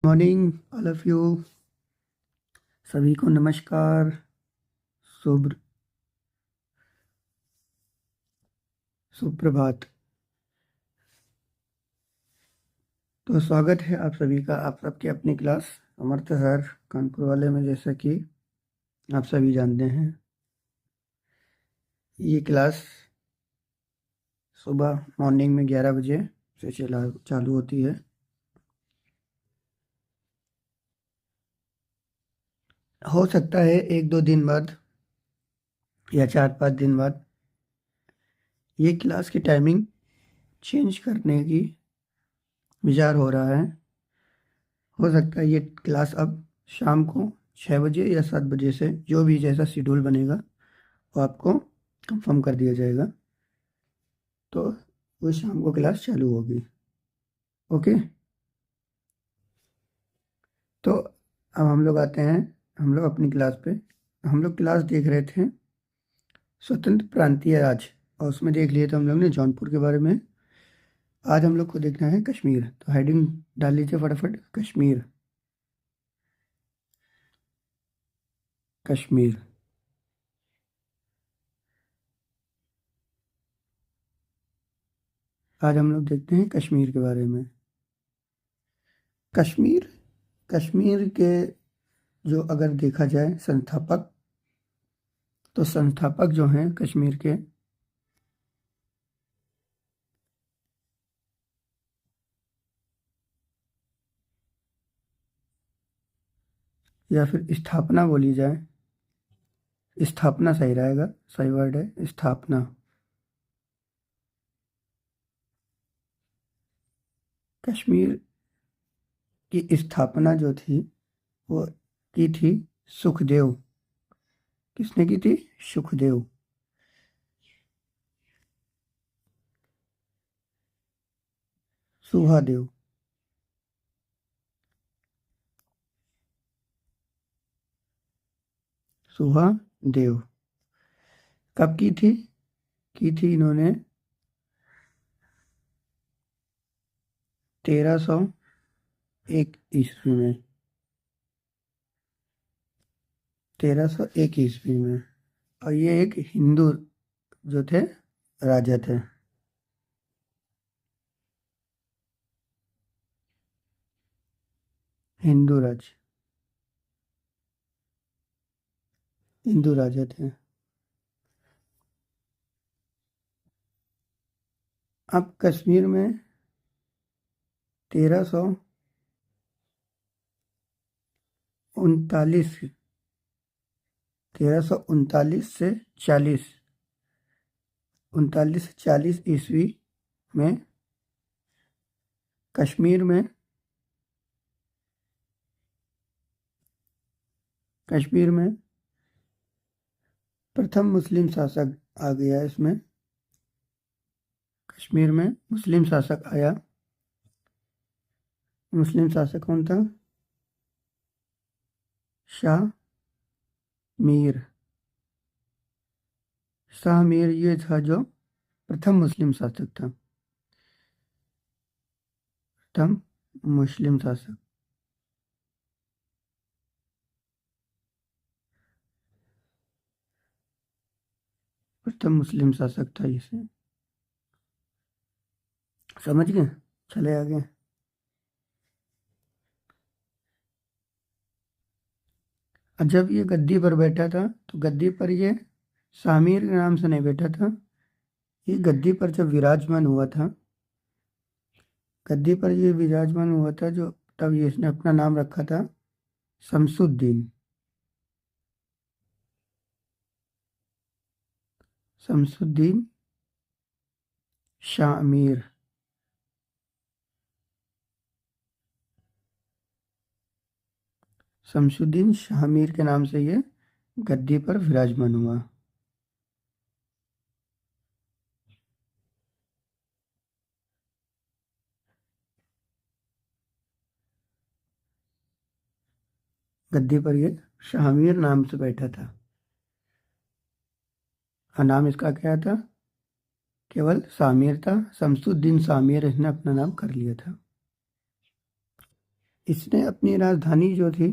Morning all of you. सभी को नमस्कार। शुभ सुप्रभात। तो स्वागत है आप सभी का आप सबके अपनी क्लास अमृतसर कानपुर वाले में। जैसा कि आप सभी जानते हैं, ये क्लास सुबह मॉर्निंग में 11 बजे से चालू होती है। हो सकता है 1-2 दिन बाद या 4-5 दिन बाद ये क्लास की टाइमिंग चेंज करने की विचार हो रहा है। हो सकता है ये क्लास अब शाम को 6 बजे या 7 बजे से, जो भी जैसा शेड्यूल बनेगा वो आपको कंफर्म कर दिया जाएगा। तो वो शाम को क्लास चालू होगी। ओके। तो अब हम लोग आते हैं हम लोग अपनी क्लास पे। हम लोग क्लास देख रहे थे स्वतंत्र प्रांतीय राज्य, और उसमें देख लिए तो हम लोग ने जौनपुर के बारे में। आज हम लोग को देखना है कश्मीर। तो हेडिंग डाल लीजिए फटाफट, कश्मीर। कश्मीर आज हम लोग देखते हैं कश्मीर के बारे में। कश्मीर कश्मीर के जो अगर देखा जाए संस्थापक, तो संस्थापक जो हैं कश्मीर के, या फिर स्थापना बोली जाए, स्थापना सही रहेगा, सही वर्ड है स्थापना। कश्मीर की स्थापना जो थी वो की थी सुखदेव। किसने की थी? सुखदेव। सुहादेव। सुहादेव। कब की थी? की थी इन्होंने 1301 ईस्वी में। 1301 ईस्वी में। और ये एक हिंदू जो थे राजा थे। हिंदू राज हिंदू राजा थे। अब कश्मीर में 1339 1339 से 40 ईस्वी में कश्मीर में प्रथम मुस्लिम शासक आ गया। इसमें कश्मीर में मुस्लिम शासक आया। मुस्लिम शासक कौन था? शाह मीर। शाह मीर ये था जो प्रथम मुस्लिम शासक था। प्रथम मुस्लिम शासक। प्रथम मुस्लिम शासक था इसे। समझ गए? चले आगे। जब ये गद्दी पर बैठा था, तो गद्दी पर ये शामीर के नाम से नहीं बैठा था। ये गद्दी पर जब विराजमान हुआ था, गद्दी पर ये विराजमान हुआ था जो, तब ये इसने अपना नाम रखा था शमसुद्दीन। शमसुद्दीन शामीर। शमसुद्दीन शामीर के नाम से ये गद्दी पर विराजमान हुआ। गद्दी पर ये शामीर नाम से बैठा था। और नाम इसका क्या था? केवल शामीर था। शमसुद्दीन शामीर इसने अपना नाम कर लिया था। इसने अपनी राजधानी जो थी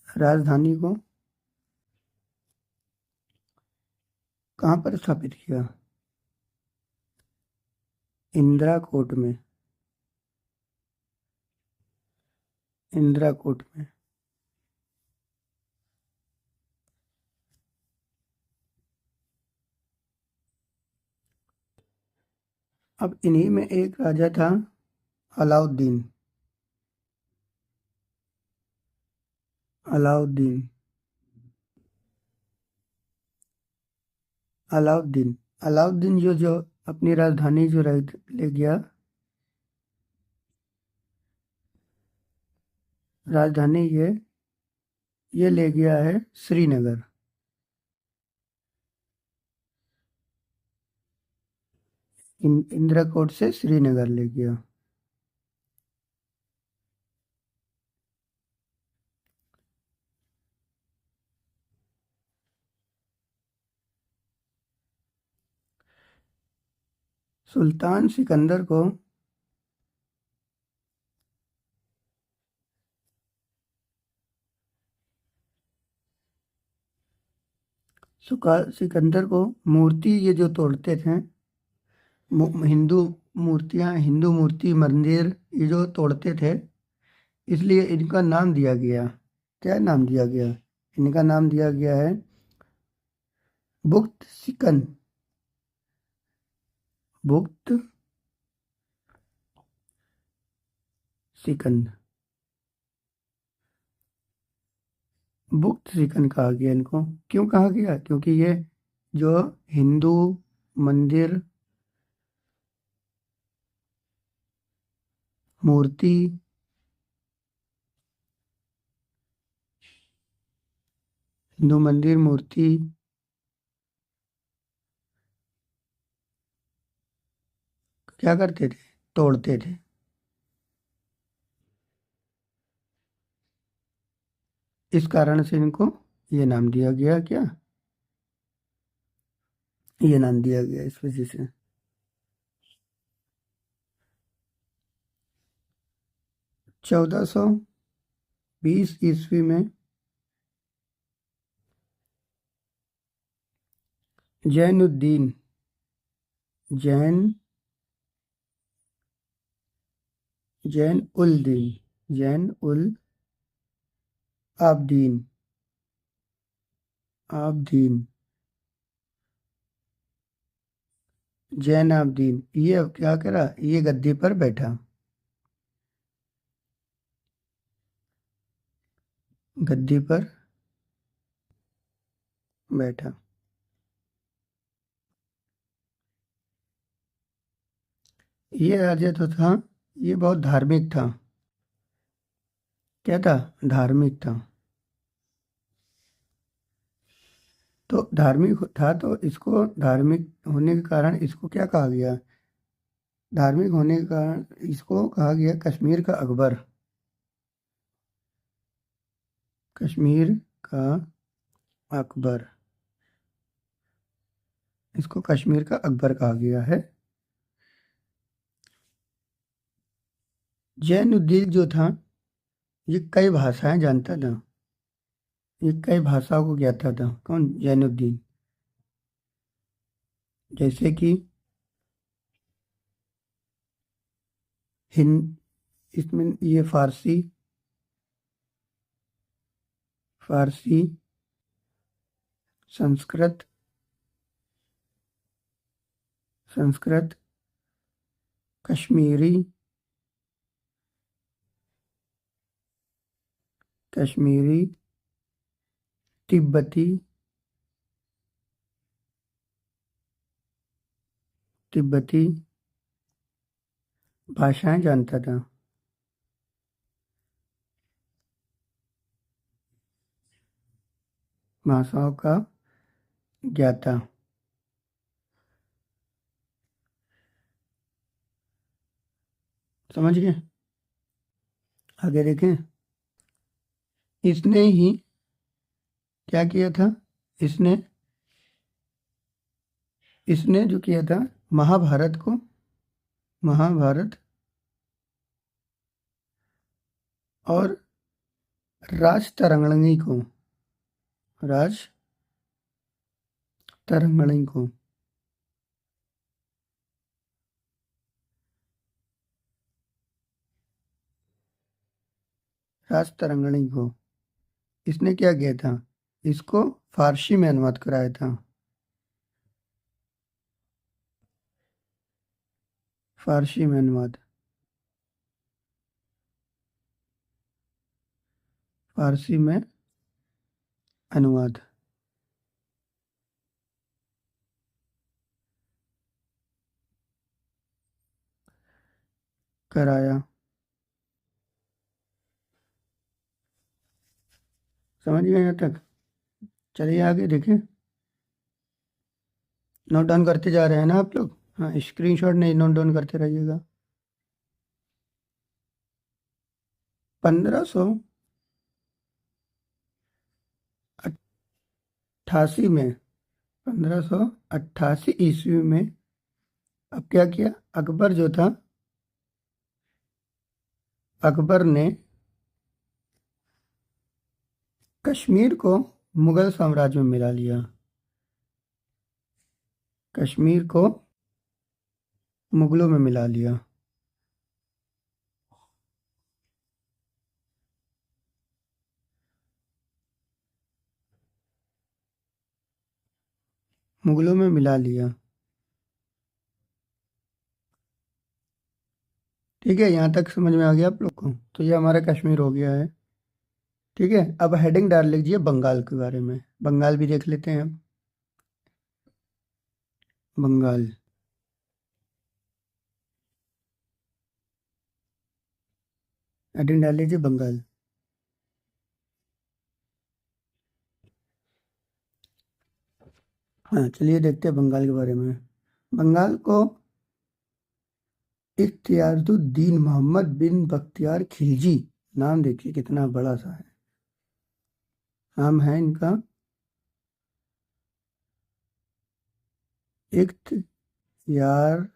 राजधानी को कहाँ पर स्थापित किया? इंदिरा कोट में। इंदिरा कोट में। अब इन्हीं में एक राजा था अलाउद्दीन। अलाउद्दीन। अलाउद्दीन। अलाउद्दीन जो जो अपनी राजधानी जो ले गया, राजधानी ये ले गया है श्रीनगर। इंदिरा कोट से श्रीनगर ले गया। सुल्तान सिकंदर को सिकंदर को मूर्ति ये जो तोड़ते थे, हिंदू हिंदू मूर्ति मंदिर ये जो तोड़ते थे, इसलिए इनका नाम दिया गया। क्या नाम दिया गया? इनका नाम दिया गया है बुक्त सिकन। बुक्त सिकंद। बुक्त सिकन कहा गया इनको। क्यों कहा गया? क्योंकि ये जो हिंदू मंदिर मूर्ति हिंदू मंदिर मूर्ति क्या करते थे? तोड़ते थे। इस कारण से इनको ये नाम दिया गया। क्या? ये नाम दिया गया इस वजह से। 1420 ईस्वी में जैनुद्दीन जैन जैन उल दीन जैन उल आबदीन आबदीन जैन आबदीन ये अब क्या करा? ये गद्दी पर बैठा। गद्दी पर बैठा। ये राजा तो था, ये बहुत धार्मिक था। क्या था? धार्मिक था। तो धार्मिक था तो इसको, धार्मिक होने के कारण इसको क्या कहा गया? धार्मिक होने के कारण इसको कहा गया कश्मीर का अकबर। कश्मीर का अकबर। इसको कश्मीर का अकबर कहा गया है। जैनुद्दीन जो था ये कई भाषाएं जानता था। ये कई भाषाओं को ज्ञाता था। कौन? जैनुद्दीन। जैसे कि हिंद इसमें ये फारसी फारसी संस्कृत संस्कृत कश्मीरी कश्मीरी तिब्बती तिब्बती भाषाएं जानता था। भाषाओं का ज्ञाता। समझ गए? आगे देखें। इसने ही क्या किया था? इसने इसने जो किया था महाभारत को, महाभारत और राजतरंगिणी को, राजतरंगिणी को। राजतरंगिणी को इसने क्या किया था? इसको फारसी में अनुवाद कराया था। फारसी में अनुवाद, फारसी में अनुवाद कराया। समझ गए यहाँ तक? चलिए आगे देखें। नोट डाउन करते जा रहे हैं ना आप लोग? हाँ, स्क्रीनशॉट नहीं, नोट डाउन करते रहिएगा। 1588 में, 1588 ईस्वी में अब क्या किया अकबर जो था, अकबर ने कश्मीर को मुगल साम्राज्य में मिला लिया। कश्मीर को मुगलों में मिला लिया। मुगलों में मिला लिया। ठीक है, यहाँ तक समझ में आ गया आप लोग को? तो ये हमारा कश्मीर हो गया है। ठीक है, अब हेडिंग डाल लीजिए बंगाल के बारे में। बंगाल भी देख लेते हैं अब। बंगाल, हेडिंग डाल लीजिए बंगाल। हाँ, चलिए देखते हैं बंगाल के बारे में। बंगाल को इख्तियारुद्दीन मोहम्मद बिन बख्तियार खिलजी, नाम देखिए कितना बड़ा सा है, नाम है इनका इख्तियार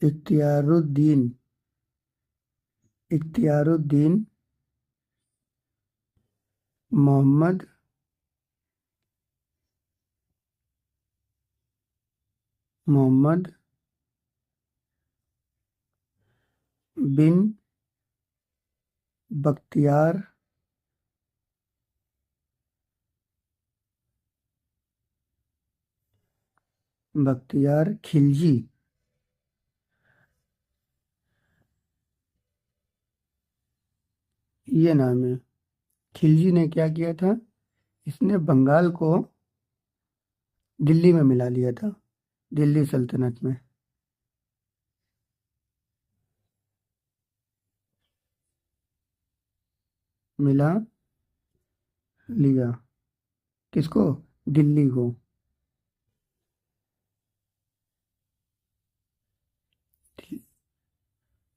इख्तियारुद्दीन इख्तियारुद्दीन मोहम्मद मोहम्मद बिन बख्तियार खिलजी, ये नाम है। खिलजी ने क्या किया था? इसने बंगाल को दिल्ली में मिला लिया था, दिल्ली सल्तनत में। मिला लिया किसको? दिल्ली को।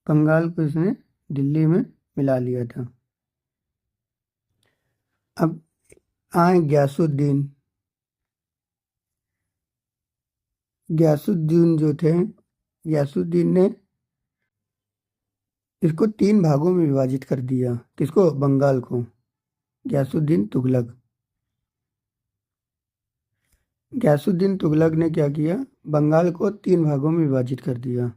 बंगाल को इसने दिल्ली में मिला लिया था। अब आए गयासुद्दीन। गयासुद्दीन जो थे, गयासुद्दीन ने इसको 3 भागों में विभाजित कर दिया। किसको? बंगाल को। गयासुद्दीन तुगलक। गयासुद्दीन तुगलक ने क्या किया? बंगाल को 3 भागों में विभाजित कर दिया।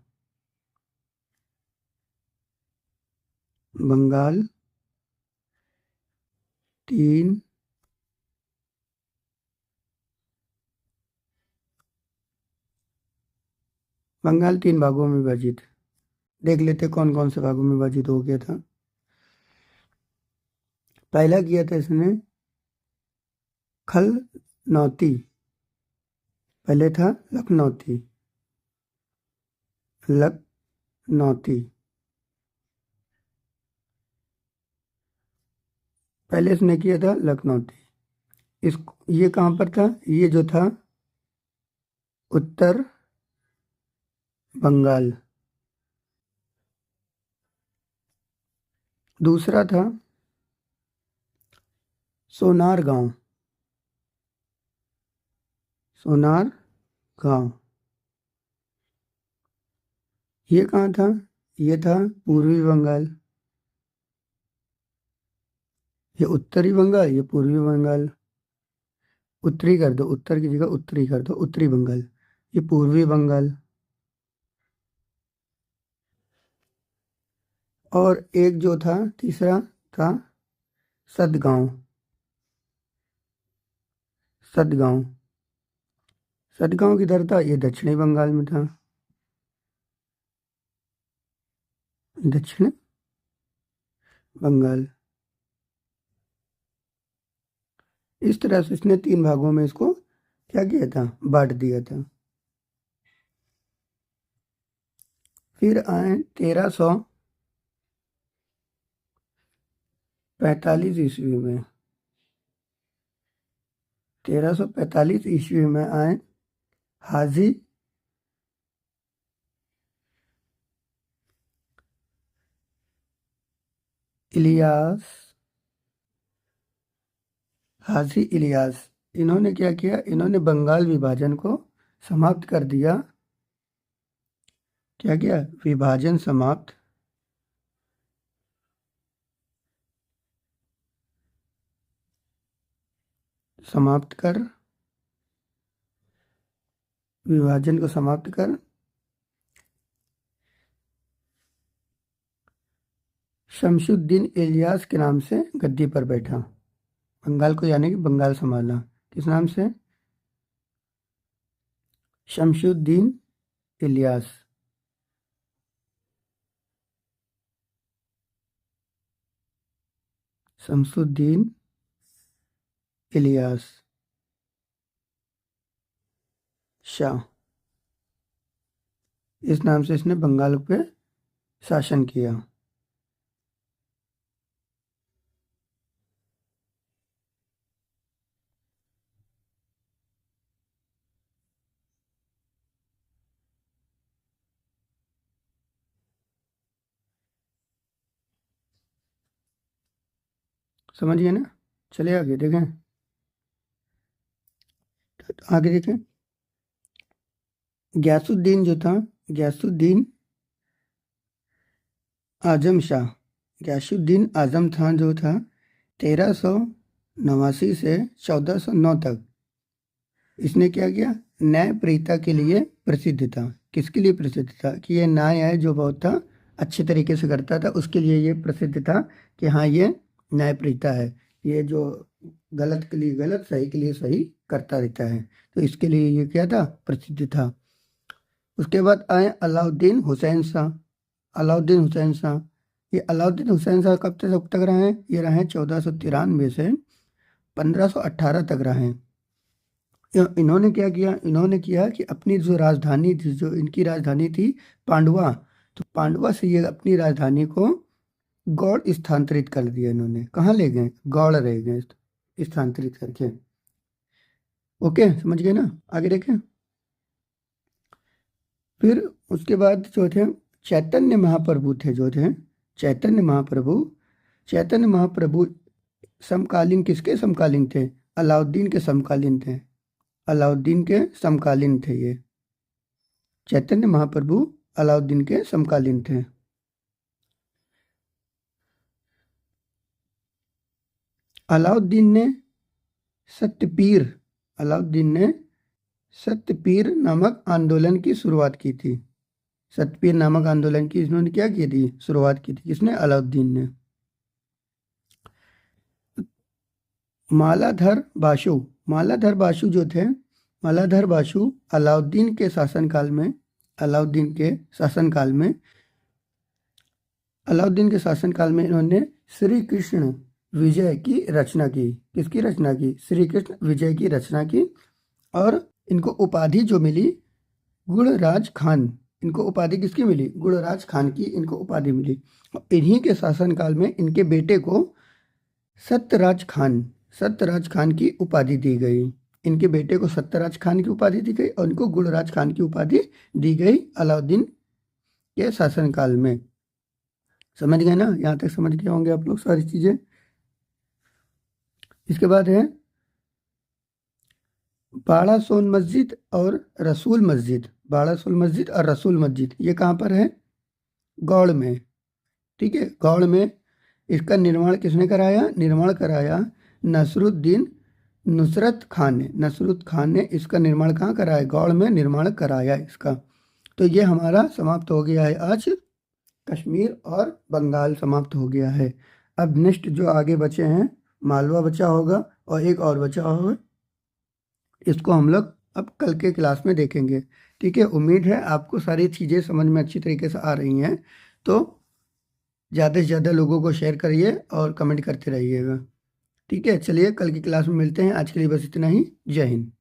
बंगाल 3 बंगाल 3 भागों में विभाजित। देख लेते कौन कौन से भागों में विभाजित हो गया था। पहला किया था इसने खलनौती, पहले था लखनौती। लखनौती पहले इसने किया था लखनौती। इस ये कहाँ पर था? ये जो था उत्तर बंगाल। दूसरा था सोनार गांव, सोनार गांव। ये कहाँ था? ये था पूर्वी बंगाल। ये उत्तरी बंगाल, ये पूर्वी बंगाल। उत्तरी कर दो, उत्तर की जगह उत्तरी कर दो, उत्तरी बंगाल। ये पूर्वी बंगाल। और एक जो था तीसरा था सदगांव। सदगांव, सदगांव किधर था? ये दक्षिणी बंगाल में था। दक्षिण बंगाल। इस तरह से इसने 3 भागों में इसको क्या किया था? बांट दिया था। फिर आए 1345 ईस्वी में। 1345 ईस्वी में आए हाजी इलियास। हाजी इलियास, इन्होंने क्या किया? इन्होंने बंगाल विभाजन को समाप्त कर दिया। क्या किया? विभाजन समाप्त। समाप्त कर, विभाजन को समाप्त कर शमशुद्दीन इलियास के नाम से गद्दी पर बैठा। बंगाल को यानी कि बंगाल संभाला। किस नाम से? शमशुद्दीन इलियास। शमसुद्दीन इलियास शाह, इस नाम से इसने बंगाल पे शासन किया। समझिए ना? चलिए आगे देखें। आगे देखें। गयासुद्दीन जो था, गयासुद्दीन आजम शाह, गयासुद्दीन आजम खान जो था 1389 से 1409 तक इसने क्या किया? न्यायप्रियता के लिए प्रसिद्ध था। किसके लिए प्रसिद्ध था? कि ये न्याय है जो बहुत था अच्छे तरीके से करता था, उसके लिए ये प्रसिद्ध था कि हाँ ये न्यायप्रियता है, ये जो गलत के लिए गलत, सही के लिए सही करता रहता है, तो इसके लिए ये क्या था? प्रसिद्ध था। उसके बाद आए अलाउद्दीन हुसैन शाह। अलाउद्दीन हुसैन शाह, ये अलाउद्दीन हुसैन शाह कब तक रहे हैं? ये रहे 1493 से 1518 तक रहे हैं। इन्होंने क्या किया? इन्होंने किया कि अपनी जो राजधानी थी, जो इनकी राजधानी थी पांडुआ, तो पांडुआ से ये अपनी राजधानी को गौड़ स्थानांतरित कर दिया। इन्होंने कहाँ ले गए? गौड़ रह गए स्थानांतरित करके। ओके, समझ गए ना? आगे देखें। फिर उसके बाद जो थे चैतन्य महाप्रभु थे, जो थे चैतन्य महाप्रभु। चैतन्य महाप्रभु समकालीन किसके समकालीन थे? अलाउद्दीन के समकालीन थे। अलाउद्दीन के समकालीन थे ये। चैतन्य महाप्रभु अलाउद्दीन के समकालीन थे। अलाउद्दीन ने सत्यपीर, अलाउद्दीन ने सत्यपीर नामक आंदोलन की शुरुआत की थी। सत्यपीर नामक आंदोलन की इन्होंने क्या की थी? शुरुआत की थी। किसने? अलाउद्दीन ने। मालाधर बाशु, मालाधर बाशु जो थे, मालाधर बाशु अलाउद्दीन के शासनकाल में, अलाउद्दीन के शासनकाल में, अलाउद्दीन के शासनकाल में इन्होंने श्री कृष्ण विजय की रचना की। किसकी रचना की? श्री कृष्ण विजय की रचना की। और इनको उपाधि जो मिली गुणराज खान, इनको उपाधि किसकी मिली? गुणराज खान की इनको उपाधि मिली। इन्हीं के शासनकाल में इनके बेटे को सत्यराज खान, सत्यराज खान की उपाधि दी गई। इनके बेटे को सत्यराज खान की उपाधि दी गई और इनको गुणराज खान की उपाधि दी गई अलाउद्दीन के शासनकाल में। समझ गए ना? यहाँ तक समझ गए होंगे आप लोग सारी चीजें। इसके बाद है बाड़ा सोन मस्जिद और रसूल मस्जिद, बाड़ा सोन मस्जिद और रसूल मस्जिद ये कहाँ पर है? गौड़ में। ठीक है, गौड़ में। इसका निर्माण किसने कराया? निर्माण कराया नसरुद्दीन नुसरत खान ने। नसरुत खान ने इसका निर्माण कहाँ कराया? गौड़ में निर्माण कराया इसका। तो ये हमारा समाप्त हो गया है आज, कश्मीर और बंगाल समाप्त हो गया है। अब नेक्स्ट जो आगे बचे हैं, मालवा बचा होगा और एक और बचा होगा, इसको हम लोग अब कल के क्लास में देखेंगे। ठीक है, उम्मीद है आपको सारी चीज़ें समझ में अच्छी तरीके से आ रही हैं। तो ज़्यादा से ज़्यादा लोगों को शेयर करिए और कमेंट करते रहिएगा। ठीक है, चलिए कल की क्लास में मिलते हैं। आज के लिए बस इतना ही। जय हिंद।